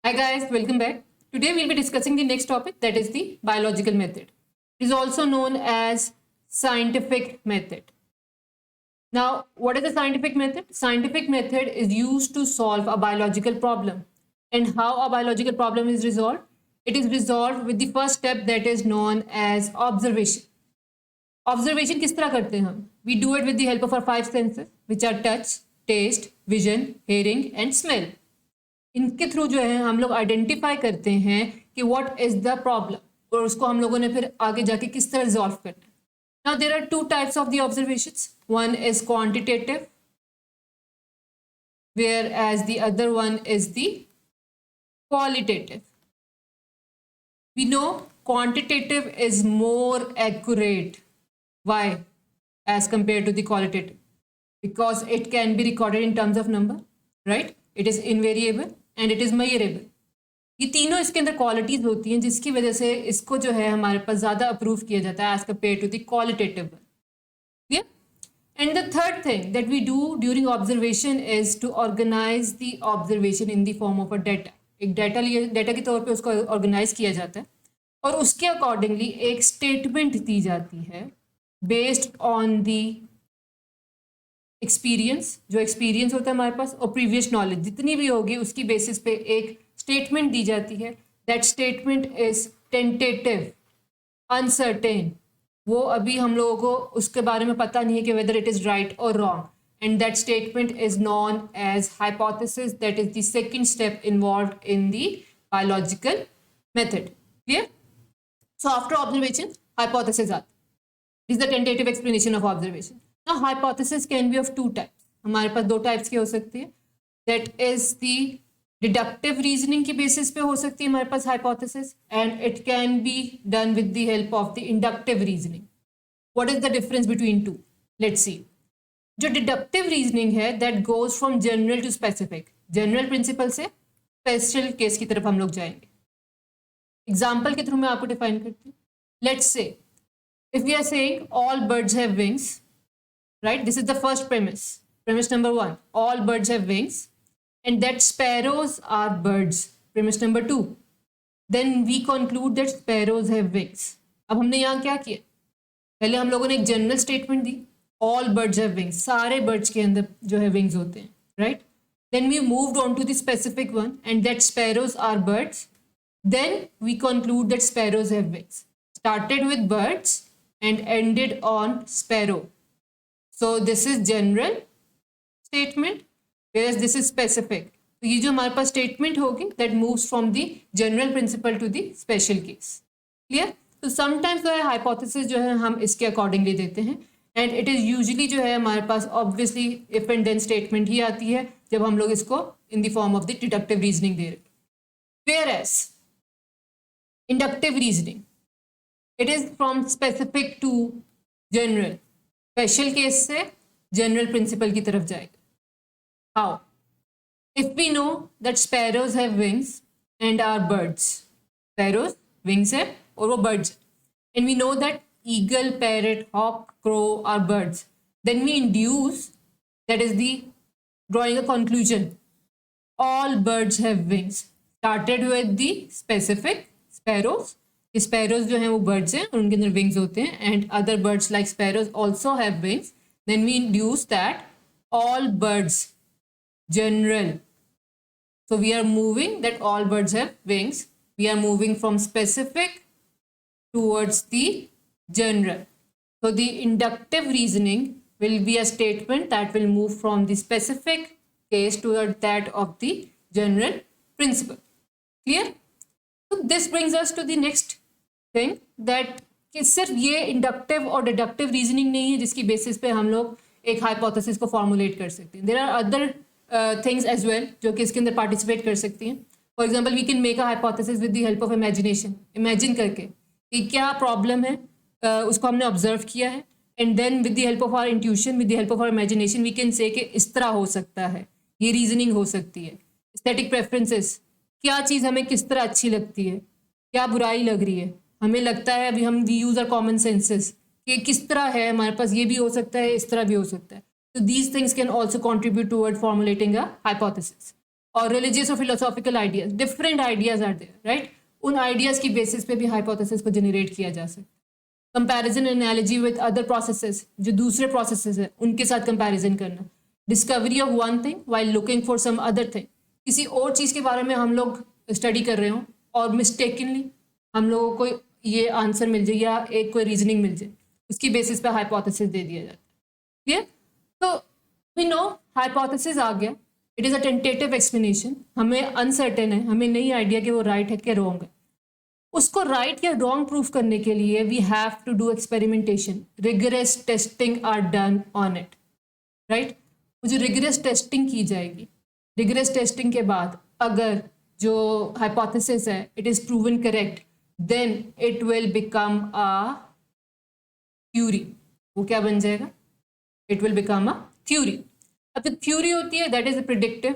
Hi guys, welcome back. Today we'll be discussing the next topic, that is the biological method. It is also known as scientific method. Now, what is the scientific method? Scientific method is used to solve a biological problem. And how a biological problem is resolved? It is resolved with the first step, that is known as observation. Observation किस तरह करते हैं हम? We do it with the help of our five senses, which are touch, taste, vision, hearing and smell. इनके through जो है हम लोग आइडेंटिफाई करते हैं कि व्हाट इज द प्रॉब्लम, और उसको हम लोगों ने फिर आगे जाके किस तरह रिजॉल्व करना है. Now there are two types of the observations. One is quantitative, whereas the other one is the qualitative. We know quantitative is more accurate. Why? As compared to the qualitative, because it can be recorded in terms of number, right? It is invariable and it is measurable. ये तीनों इसके अंदर qualities होती हैं जिसकी वजह से इसको जो है हमारे पास ज़्यादा अप्रूव किया जाता है as compare to the qualitative. Clear? And the third thing that we do during observation is to organise the observation in the form of a data. एक डाटा के तौर पे उसको ऑर्गेनाइज किया जाता है और उसके अकॉर्डिंगली एक स्टेटमेंट दी जाती है बेस्ड ऑन दी एक्सपीरियंस. जो एक्सपीरियंस होता है हमारे पास और प्रीवियस नॉलेज जितनी भी होगी उसकी बेसिस पे एक स्टेटमेंट दी जाती है. That statement is tentative, uncertain. वो अभी हम लोगों को उसके बारे में पता नहीं है कि वेदर इट इज़ राइट और wrong. And that statement is known as hypothesis. That is the second step involved in the biological method. Clear? So after observation hypothesis आती is the tentative explanation of observation. Now hypothesis can be of two types. हमारे पास दो types की हो सकती है. That is the deductive reasoning की basis पे हो सकती है हमारे पास hypothesis, and it can be done with the help of the inductive reasoning. What is the difference between two? Let's see. जो deductive reasoning है that goes from general to specific. General principle से special case की तरफ हम लोग जाएंगे. Example के through मैं आपको define करती हूँ. Let's say if we are saying all birds have wings, right? This is the first premise. Premise number one, all birds have wings, and that sparrows are birds. Premise number two, then we conclude that sparrows have wings. अब हमने यहाँ क्या किया? पहले हम लोगों ने एक general statement the, all birds have wings. सारे birds के अंदर जो है wings होते हैं, right? Then we moved on to the specific one, and that sparrows are birds. Then we conclude that sparrows have wings. Started with birds and ended on sparrow. So this is general statement, whereas this is specific. तो ये जो हमारे पास statement होगी that moves from the general principle to the special case. Clear? तो sometimes जो है hypothesis जो है हम इसके accordingly देते हैं, and it is usually जो है हमारे पास obviously if and then statement ही आती है जब हम लोग इसको in the form of the deductive reasoning दे रहे हैं. Whereas inductive reasoning, it is from specific to general. Special case से general principle की तरफ जाएगा. How? If we know that sparrows have wings and are birds. Sparrows wings है और वो birds. And we know that eagle, parrot, hawk, crow are birds. Then we induce, that is the drawing a conclusion. All birds have wings. Started with the specific sparrows. Sparrows जो हैं वो birds हैं और उनके अंदर wings होते हैं, and other birds like sparrows also have wings. Then we induce that all birds general. So we are moving that all birds have wings. We are moving from specific towards the general. So the inductive reasoning will be a statement that will move from the specific case toward that of the general principle. Clear? So this brings us to the next thing, that कि सिर्फ ये inductive और deductive reasoning नहीं है जिसकी basis पे हम लोग एक हाइपोथेसिस को फॉर्मुलेट कर सकते हैं. There are other things as well जो कि इसके अंदर पार्टिसिपेट कर सकती हैं. For example we can make a hypothesis with the help of imagination. Imagine करके कि क्या प्रॉब्लम है, उसको हमने ऑब्जर्व किया है, and then with the help of our intuition, with the help of our imagination we can say कि इस तरह हो सकता है, ये रीजनिंग हो सकती है. एस्थेटिक प्रेफरेंसेस, क्या चीज़ हमें किस तरह अच्छी लगती है, क्या बुराई लग रही है, हमें लगता है अभी हम we use our common senses कि किस तरह है हमारे पास, ये भी हो सकता है, इस तरह भी हो सकता है. तो these things can also contribute toward formulating a hypothesis. और रिलीजियस और philosophical ideas, different ideas are there, right? उन आइडियाज की बेसिस पे भी हाइपोथेसिस को जनरेट किया जा सकता है। Comparison analogy with other processes, जो दूसरे प्रोसेसेस है उनके साथ कंपैरिजन करना। Discovery of one thing while looking for some other thing, किसी और चीज़ के बारे में हम लोग स्टडी कर रहे हो और मिस्टेकनली हम लोगों को ये आंसर मिल जाए या एक कोई रीजनिंग मिल जाए, उसकी बेसिस पे हाइपोथेसिस दे दिया जाता है। ठीक है, तो वी नो हाइपोथेसिस आ गया, it is a tentative explanation, हमें अनसर्टेन है, हमें नहीं आइडिया कि वो राइट है कि रॉन्ग है। उसको राइट या रॉन्ग प्रूफ करने के लिए we have to do experimentation, rigorous testing are done on it, right? मुझे रिगरस टेस्टिंग की जाएगी। रिगरस टेस्टिंग के बाद अगर जो हाइपोथेसिस है it is proven correct, then it will become a theory. वो क्या बन जाएगा? It will become a theory. अब जो थ्योरी होती है that is predictive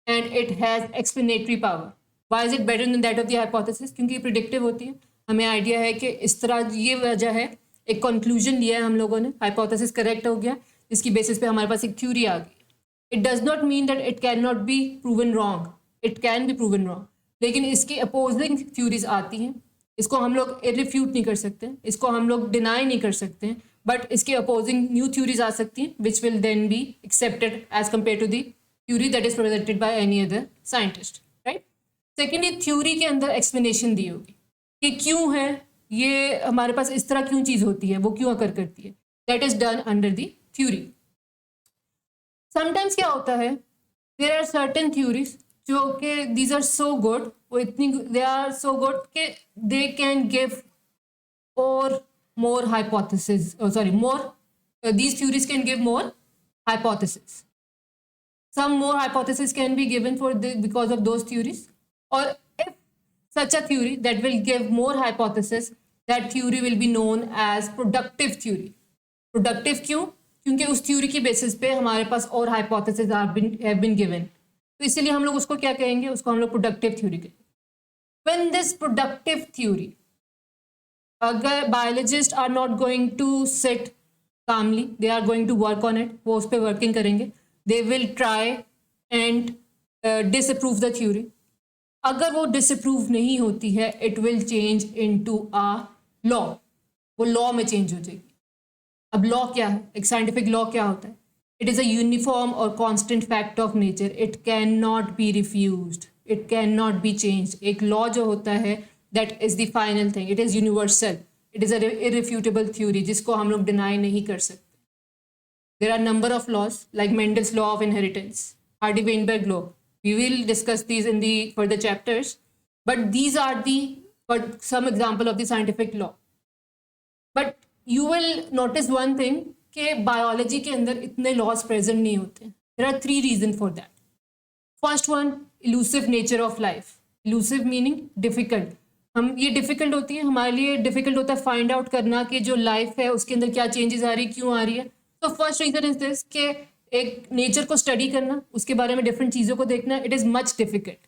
and it has explanatory power. Why is it better than that of the hypothesis? क्योंकि ये प्रिडिक्टिव होती है, हमें आइडिया है कि इस तरह ये वजह है, एक कंक्लूजन लिया है हम लोगों ने, हाइपोथेसिस करेक्ट हो गया, जिसकी बेसिस पे हमारे पास एक थ्योरी आ गई। It does not mean that it can not be proven wrong, it can be proven wrong, लेकिन इसकी अपोजिंग थ्योरीज आती हैं, इसको हम लोग इरिफ्यूट नहीं कर सकते, इसको हम लोग डिनाई नहीं कर सकते, बट इसके अपोजिंग न्यू थ्योरीज आ सकती हैं which will then be accepted as compare to the theory that is presented by any other scientist, right? Secondly, theory के अंदर एक्सप्लेनेशन दी होगी कि क्यों है ये, हमारे पास इस तरह क्यों चीज़ होती है, वो क्यों अकर करती है, that is done under the theory. Sometimes क्या होता है, देयर आर सर्टेन थ्योरीज जो कि दीज आर सो गुड, वो इतनी दे आर सो गुड कि दे कैन गिव और more hypothesis, these theories can give more hypothesis. Some more hypothesis can be given because of those theories, or if such a theory that will give more hypothesis, that theory will be known as productive theory. Productive क्यों? क्योंकि उस theory की basis पे हमारे पास और hypothesis have been given, तो इसीलिए हम लोग उसको क्या कहेंगे, उसको हम लोग productive theory कहेंगे। When this productive theory, अगर biologist are not going to sit calmly, they are going to work on it, वो उस पर वर्किंग करेंगे, they will try and disapprove the theory. अगर वो डिसअप्रूव नहीं होती है, it will change into a law, वो लॉ में चेंज हो जाएगी। अब लॉ क्या है, एक साइंटिफिक लॉ क्या होता है? इट इज़ अ यूनिफॉर्म और constant fact of nature, it can not be refused, it can not be changed. एक लॉ जो होता है that is the final thing, it is universal, it is a irrefutable theory जिसको हम लोग deny नहीं कर सकते। There are number of laws like Mendel's law of inheritance, Hardy-Weinberg law, we will discuss these in the further chapters, but these are the some example of the scientific law. But you will notice one thing कि biology के अंदर इतने laws present नहीं होते। There are 3 reasons for that. First one, elusive nature of life. Elusive meaning difficult. हम ये difficult होती है, हमारे लिए डिफ़िकल्ट होता है फाइंड आउट करना कि जो लाइफ है उसके अंदर क्या चेंजेस आ रही है, क्यों आ रही है। तो फर्स्ट रीज़न इज दिस कि एक नेचर को स्टडी करना, उसके बारे में डिफरेंट चीज़ों को देखना, इट इज़ मच डिफ़िकल्ट,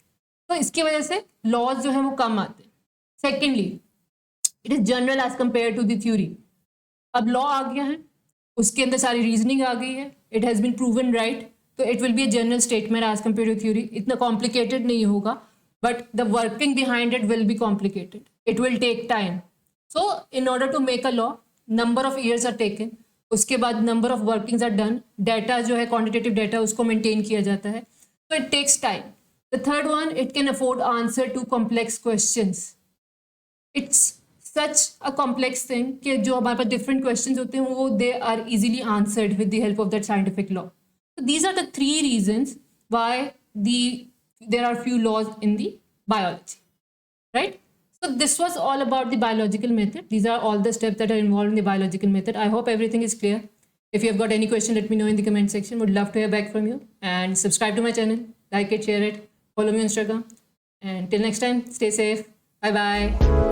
तो इसकी वजह से लॉज जो है वो कम आते हैं। Secondly, it is general as compare to the theory. अब लॉ आ गया है, उसके अंदर सारी रीजनिंग आ गई है, it has been proven right, तो it will be a general statement as compare to theory. इतना कॉम्प्लिकेटेड नहीं होगा, but the working behind it will be complicated, it will take time. So in order to make a law, number of years are taken, उसके बाद number of workings are done, data जो है quantitative data उसको maintain किया जाता है, so it takes time. The third one, it can afford answer to complex questions. It's such a complex thing कि जो हमारे पास different questions होते हैं वो they are easily answered with the help of that scientific law. So these are the 3 reasons why there are few laws in the biology, right? So this was all about the biological method. These are all the steps that are involved in the biological method. I hope everything is clear. If you have got any question, let me know in the comment section. Would love to hear back from you. And subscribe to my channel, like it, share it, follow me on Instagram. And till next time, stay safe. Bye bye.